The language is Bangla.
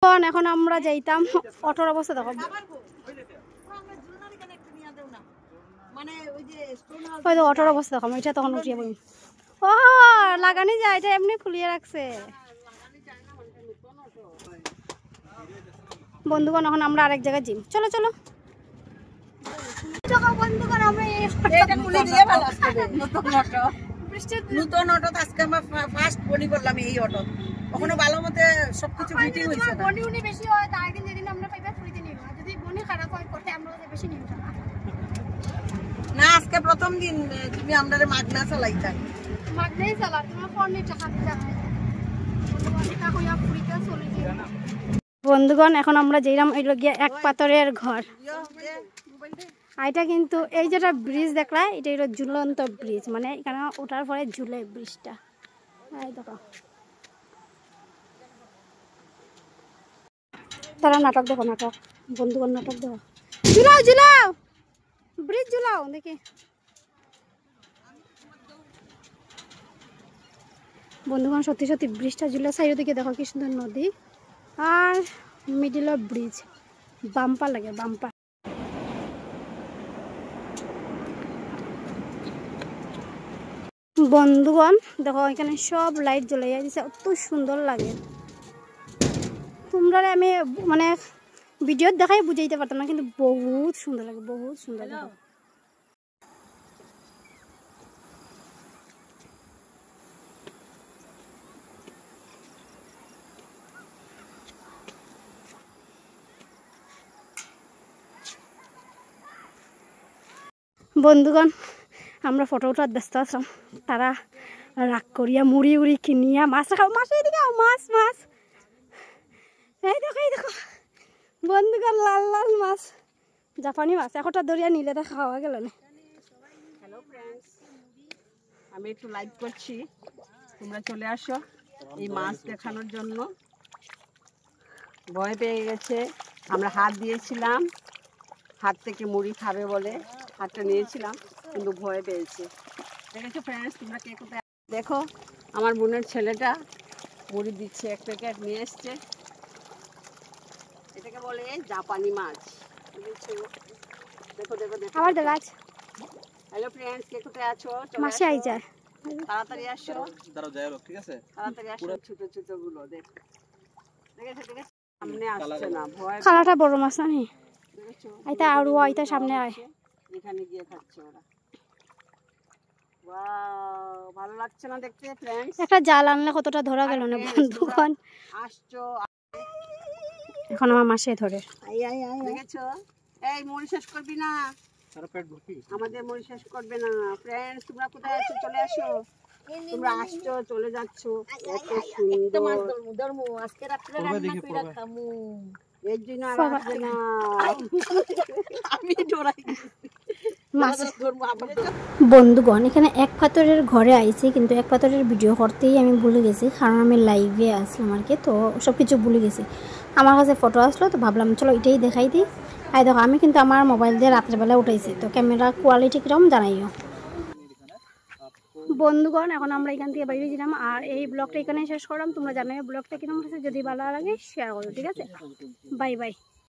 এখন আমরা যাইতাম অটোর অবস্থা দেখো অটোর অবস্থা দেখো এটা তখন উঠিয়ে বলি ও লাগানি যায় এটা এমনি খুলিয়ে রাখছে বন্ধুগণ এখন আমরা আরেক জায়গায় যাই চলো চলো বন্ধুগণ আমরা এটা খুলে দিলে ভালো আসবে নতুন অটো আজকে আমরা ফার্স্ট বনি করলাম এই অটো কখনো ভালো মতে সবকিছু ফিটিং হইছে না বনি উনি বেশি হয় তাই দিন যেদিন আমরা পাইবা ফ্রিতে নিব যদি বনি খারাপ হয় করতে আমরা বেশি নিব না আজকে প্রথম দিন তুমি আমাদের মাগনা চালাইতা মাগনাই চালা তোমার ফোন নিয়ে টাকা দিতা এটা কইয়া ফ্রিতে চলে যাই বন্ধুগণ এখন আমরা যাইলাম এই লগিয়া এক পাথরের ঘর এটা কিন্তু এই যেটা ব্রিজ দেখলা এটা হলো ঝুলন্ত ব্রিজ মানে এখানে ওঠার পরে ঝুলে ব্রিজটা এই দেখো তারা নাটক দেখো নাটক বন্ধুগণ নাটক দেখো ঝুলাও ঝুলাও ব্রিজ ঝুলাও দেখি বন্ধুগণ সত্যি সত্যি ব্রিজটা ঝুলে চারিদিকে দেখো কি সুন্দর নদী আর মিডিল অফ ব্রিজ বাম্পার লাগে বাম্পার বন্ধুগণ দেখো এখানে সব লাইট জ্বলাইয়া দিছে এত সুন্দর লাগে তোমরা আমি মানে ভিডিওত দেখাই বুঝাইতে পারতাম না কিন্তু বহুত সুন্দর লাগে বহুত সুন্দর লাগে বন্ধুগণ আমরা ফটো উঠার ব্যস্ত আছিলাম তারা রাগ করিয়া মুড়ি উড়ি কিনিয়া মাছ খাও মাছ এদিকে মাছ মাছ এই দেখো বন্ধুগণ লাল লাল মাছ জাপানি মাছ একটা দরিয়া নিলে তো খাওয়া গেল না হ্যালো ফ্রেন্ডস আমি একটু লাইভ করছি তোমরা চলে আসো এই মাছ দেখানোর জন্য ভয় পেয়ে গেছে আমরা হাত দিয়েছিলাম হাত থেকে মুড়ি খাবে বলে হাতটা নিয়েছিলাম কিন্তু ভয় পেয়েছে দেখেছো ফ্রেন্ডস তোমরা কে কোথায় দেখো আমার বোনের ছেলেটা মুড়ি দিচ্ছে এক প্যাকেট নিয়ে এসছে এটাকে বলে জাপানি মাছ দেখো দেখো দেখো আবার দেখাচ হ্যালো ফ্রেন্ডস কে কোথায় আছো মাছে আই যায় তাড়াতাড়ি আসো দাঁড়াও যাই ঠিক আছে তাড়াতাড়ি আসো ছোট ছোট গুলো দেখো দেখেছো সামনে আসছে না ভয় কালাটা বড় মাছ না নি আইতা আড়ু আইতা সামনে আয় এখানে গিয়ে খাচ্ছে ওরা ওয়াও ভালো লাগছে না দেখতে ফ্রেন্ডস একটা জাল আনলে কতটা ধরা গেল না বন্ধুগণ আসছো এখন আমার মাছে ধরে আই আই আই দেখেছো এই মুড়ি শেষ করবি না সারা পেট ভর্তি আমাদের মুড়ি শেষ করবে না ফ্রেন্ডস তোমরা কোথায় আছো চলে আসো তোমরা আসছো চলে যাচ্ছো এত সুন্দর মাছ ধরমু আজকে রাত্রে রান্না কইরা খামু এর জন্য আর আসবে না আমি ডরাই বন্ধুগণ এখানে এক পাথরের ঘরে আইছি কিন্তু এক পাথরের ভিডিও করতেই আমি ভুলে গেছি কারণ আমি লাইভে আসলাম আর কি তো সব কিছু ভুলে গেছি আমার কাছে ফটো আসলো তো ভাবলাম চলো এটাই দেখাই দিই আর দেখো আমি কিন্তু আমার মোবাইল দিয়ে রাত্রেবেলা উঠাইছি তো ক্যামেরা কোয়ালিটি কিরকম জানাইও বন্ধুগণ এখন আমরা এখান থেকে বাইরে ছিলাম আর এই ব্লগটা এখানে শেষ করলাম তোমরা জানাই ব্লগটা কিরকম হয়েছে যদি ভালো লাগে শেয়ার করো ঠিক আছে বাই বাই